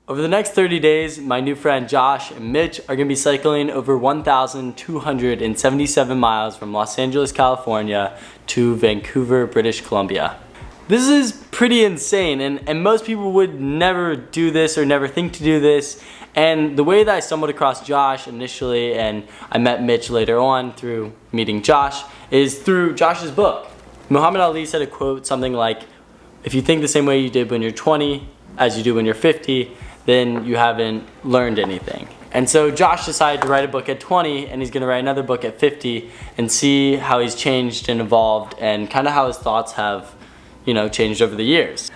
Over the next 30 days, my new friend Josh and Mitch are going to be cycling over 1,277 miles from Los Angeles, California to Vancouver, British Columbia. This is pretty insane, and most people would never do this or never think to do this. And the way that I stumbled across Josh initially, and I met Mitch later on through meeting Josh, is through Josh's book. Muhammad Ali said a quote something like, if you think the same way you did when you're 20 as you do when you're 50, then you haven't learned anything. And so Josh decided to write a book at 20, and he's gonna write another book at 50 and see how he's changed and evolved and kind of how his thoughts have, you know, changed over the years.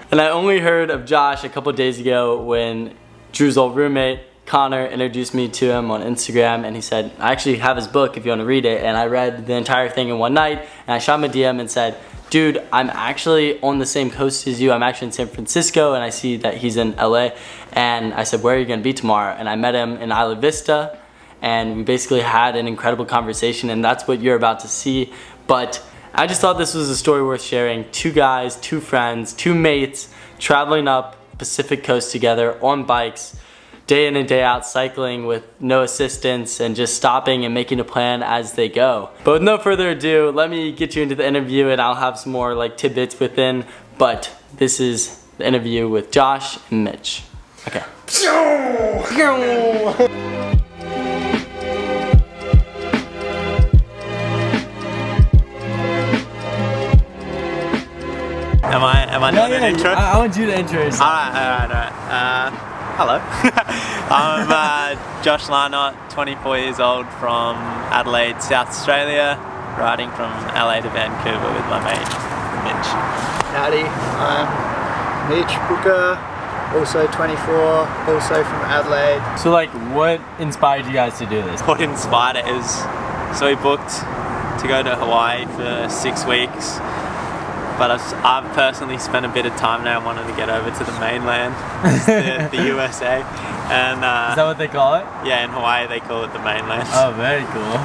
And I only heard of Josh a couple days ago when Drew's old roommate, Connor, introduced me to him on Instagram, and he said, I actually have his book if you want to read it. And I read the entire thing in one night, and I shot him a DM and said, dude, I'm actually on the same coast as you. I'm actually in San Francisco, and I see that he's in LA. And I said, where are you gonna be tomorrow? And I met him in Isla Vista, and we basically had an incredible conversation, and that's what you're about to see. But I just thought this was a story worth sharing. Two guys, two friends, two mates, traveling up Pacific Coast together on bikes, day in and day out, cycling with no assistance and just stopping and making a plan as they go. But with no further ado, let me get you into the interview, and I'll have some more like tidbits within, but this is the interview with Josh and Mitch. Okay. Am I doing an intro? I want you to intro yourself. Alright. Hello. I'm Josh Larnott, 24 years old, from Adelaide, South Australia, riding from LA to Vancouver with my mate, Mitch. Howdy, I'm Mitch Booker, also 24, also from Adelaide. So like, what inspired you guys to do this? What inspired it is, so we booked to go to Hawaii for 6 weeks. But I've personally spent a bit of time now wanting to get over to the mainland, the USA. And, is that what they call it? Yeah, in Hawaii they call it the mainland. Oh, very cool.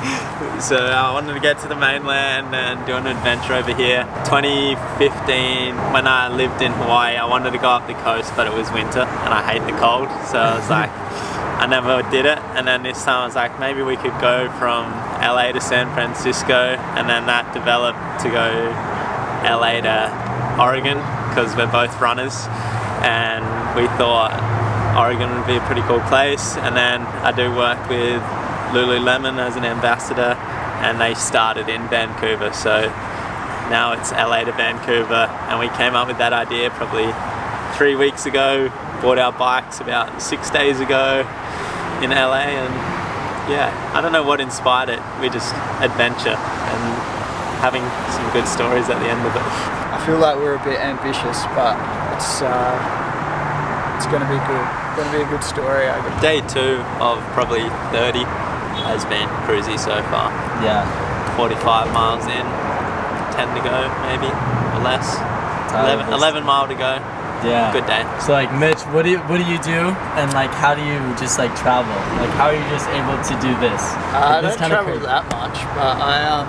So I wanted to get to the mainland and do an adventure over here. 2015, when I lived in Hawaii, I wanted to go up the coast, but it was winter and I hate the cold. So I was like, I never did it. And then this time I was like, maybe we could go from LA to San Francisco, and then that developed to go LA to Oregon, because we're both runners, and we thought Oregon would be a pretty cool place. And then I do work with Lululemon as an ambassador, and they started in Vancouver, so now it's LA to Vancouver. And we came up with that idea probably 3 weeks ago, bought our bikes about 6 days ago in LA, and yeah, I don't know what inspired it. We just adventure and having some good stories at the end of it. I feel like we're a bit ambitious, but it's gonna be good. Gonna be a good story, I guess. Day 2 of probably 30 has been cruisy so far. Yeah. 45 miles in, 10 to go maybe, or less. 11 mile to go. Yeah. Good day. So like, Mitch, what do you do, and like, how do you just like travel? Like, how are you just able to do this? I don't travel that much, but I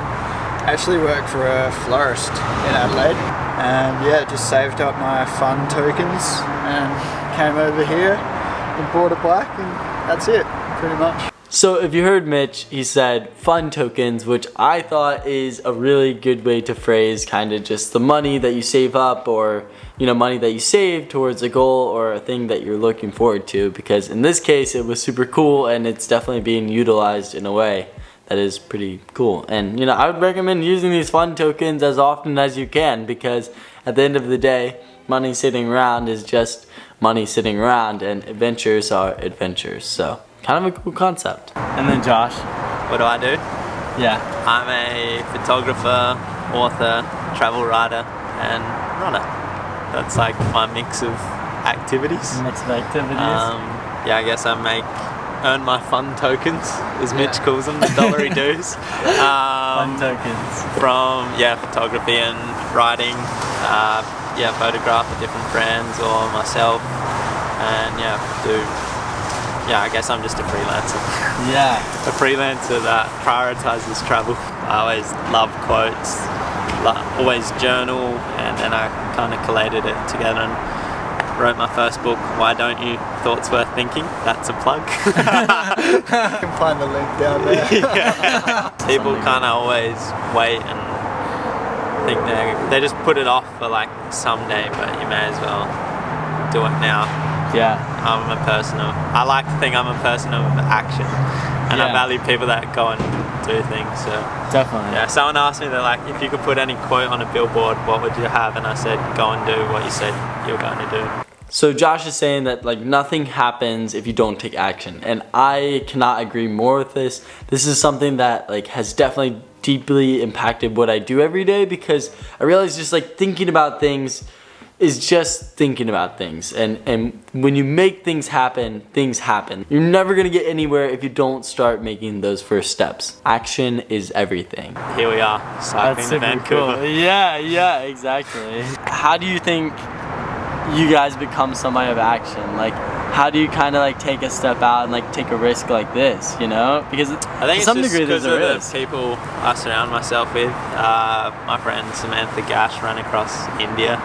actually work for a florist in Adelaide, and yeah, just saved up my fun tokens and came over here and bought a bike, and that's it, pretty much. So if you heard Mitch, he said fun tokens, which I thought is a really good way to phrase kind of just the money that you save up, or you know, money that you save towards a goal or a thing that you're looking forward to, because in this case it was super cool, and it's definitely being utilized in a way that is pretty cool. And you know, I would recommend using these fun tokens as often as you can, because at the end of the day, money sitting around is just money sitting around, and adventures are adventures. So kind of a cool concept. And then Josh, what do I do? Yeah. I'm a photographer, author, travel writer, and runner. That's like my mix of activities. Yeah, I guess I earn my fun tokens, as Mitch calls them, the dollary dues. Fun tokens. From photography and writing, photograph for different brands or myself, and I guess I'm just a freelancer. Yeah. A freelancer that prioritizes travel. I always love quotes, always journal, and then I kind of collated it together and wrote my first book, Why Don't You? Thoughts Worth Thinking. That's a plug. You can find the link down there. Yeah. People kind of always wait and think they just put it off for like someday, but you may as well do it now. Yeah. I like to think I'm a person of action, and I value people that go and do things. So Definitely. yeah, someone asked me, they're like, if you could put any quote on a billboard, what would you have? And I said, go and do what you said you're going to do. So Josh is saying that like nothing happens if you don't take action, and I cannot agree more with this. This is something that like has definitely deeply impacted what I do every day, because I realize just like thinking about things is just thinking about things, and when you make things happen, things happen. You're never gonna get anywhere if you don't start making those first steps. Action is everything. Here we are, cycling to Vancouver. Cool. Yeah, exactly. How do you think you guys become somebody of action? Like, how do you kind of like take a step out and like take a risk like this, you know? Because I think to some it's just degree there's because a of risk. the people I surround myself with. My friend Samantha Gash ran across India,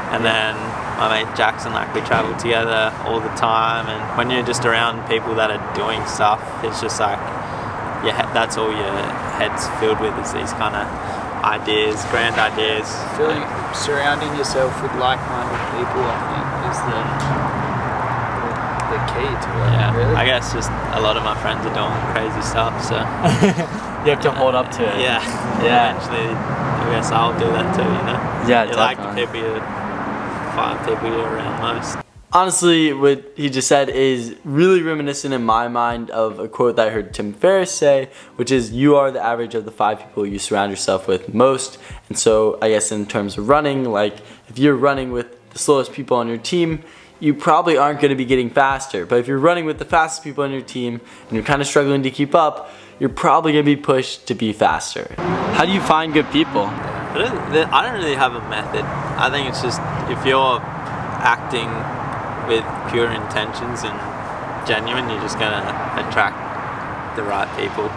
and then my mate Jackson, like we travel together all the time, and when you're just around people that are doing stuff, it's just like, that's all your head's filled with, is these kind of ideas, grand ideas. Surrounding yourself with like-minded people, I think, is the key to it. Yeah, really. I guess just a lot of my friends are doing crazy stuff, so You have to hold up to it. yeah. Eventually, I guess I'll do that too, you know. Yeah, you like the definitely. five people you're around most. Honestly, what he just said is really reminiscent in my mind of a quote that I heard Tim Ferriss say, which is, you are the average of the 5 people you surround yourself with most. And so I guess in terms of running, like if you're running with the slowest people on your team, you probably aren't going to be getting faster. But if you're running with the fastest people on your team and you're kind of struggling to keep up, you're probably going to be pushed to be faster. How do you find good people? I don't really have a method. I think it's just, if you're acting with pure intentions and genuine, you're just gonna attract the right people.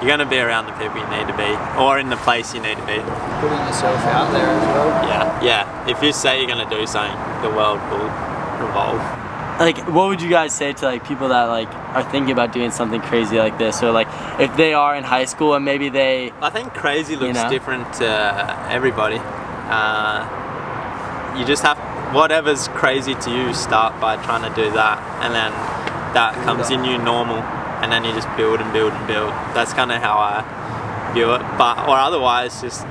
You're gonna be around the people you need to be, or in the place you need to be. Putting yourself out there as well. Yeah. If you say you're gonna do something, the world will revolve. Like, what would you guys say to like people that like are thinking about doing something crazy like this, or like if they are in high school and maybe they... I think crazy looks different to everybody. You just have, whatever's crazy to you, start by trying to do that, and then that comes in you normal, and then you just build and build and build. That's kind of how I view it. Or otherwise, just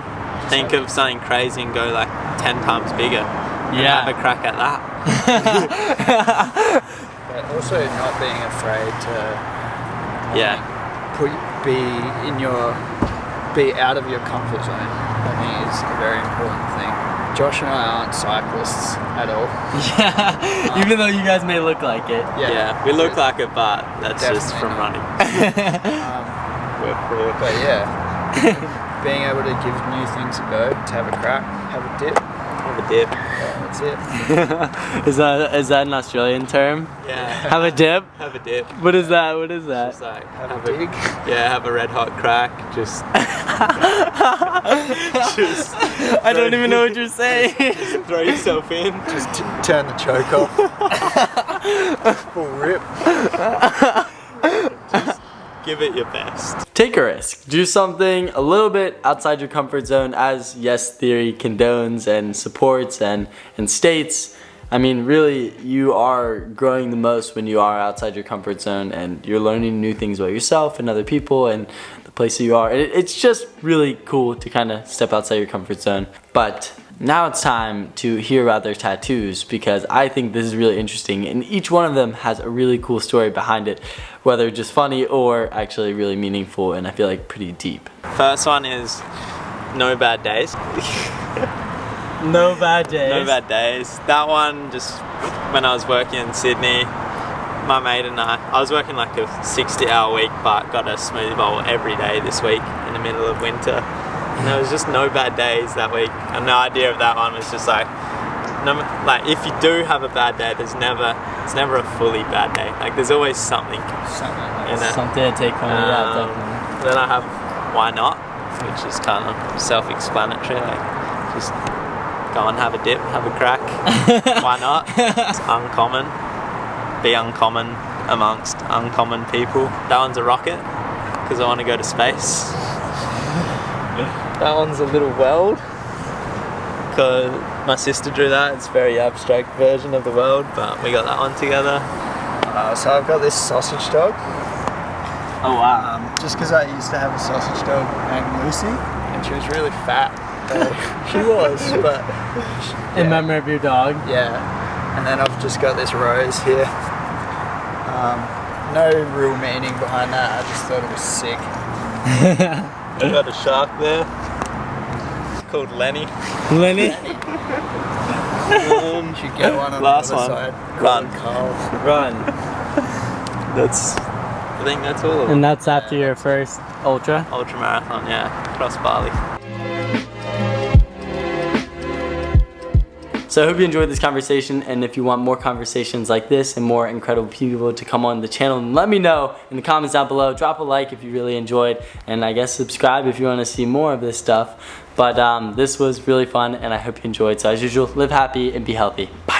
think of something crazy and go like 10 times bigger. And have a crack at that. But also not being afraid to be out of your comfort zone, I think is a very important thing. Josh and I aren't cyclists at all. Yeah, even though you guys may look like it. Yeah, we look like it, but that's just from running. But yeah, being able to give new things a go, to have a crack, have a dip. Have a dip. Yeah, that's it. Is that an Australian term? Yeah. Have a dip? Have a dip. What is that? What is that? Just like Have a dig. Yeah, have a red hot crack. Just. I don't even know what you're saying. Just throw yourself in. Just turn the choke off. Full rip. Just give it your best. Take a risk. Do something a little bit outside your comfort zone, as Yes Theory condones and supports and states. I mean, really, you are growing the most when you are outside your comfort zone, and you're learning new things about yourself and other people and the place that you are. It's just really cool to kind of step outside your comfort zone. But now it's time to hear about their tattoos, because I think this is really interesting, and each one of them has a really cool story behind it, whether just funny or actually really meaningful, and I feel like pretty deep. First one is No Bad Days. No bad days. No bad days. That one, just when I was working in Sydney, my mate and I was working like a 60-hour week, but got a smoothie bowl every day this week in the middle of winter. And there was just no bad days that week. And the idea of that one was just like, if you do have a bad day, it's never a fully bad day. Like there's always something in it. Something to take from it, yeah, definitely. Then I have Why Not, which is kind of self-explanatory. Like just go and have a dip, have a crack. Why not? It's uncommon. Be uncommon amongst uncommon people. That one's a rocket, because I want to go to space. That one's a little world, because my sister drew that. It's a very abstract version of the world, but we got that one together. So I've got this sausage dog. Oh wow. Just because I used to have a sausage dog named Lucy, and she was really fat. She was, but... In memory of your dog? Yeah. And then I've just got this rose here. No real meaning behind that, I just thought it was sick. We got a shark there. It's called Lenny. Lenny? You should get one on Last the other one. side. Run. Carl. Run. I think that's all of them. And that's after your first ultra? Ultra marathon, yeah. Across Bali. So I hope you enjoyed this conversation, and if you want more conversations like this and more incredible people to come on the channel, let me know in the comments down below. Drop a like if you really enjoyed, and I guess subscribe if you want to see more of this stuff. But this was really fun, and I hope you enjoyed. So as usual, live happy and be healthy. Bye.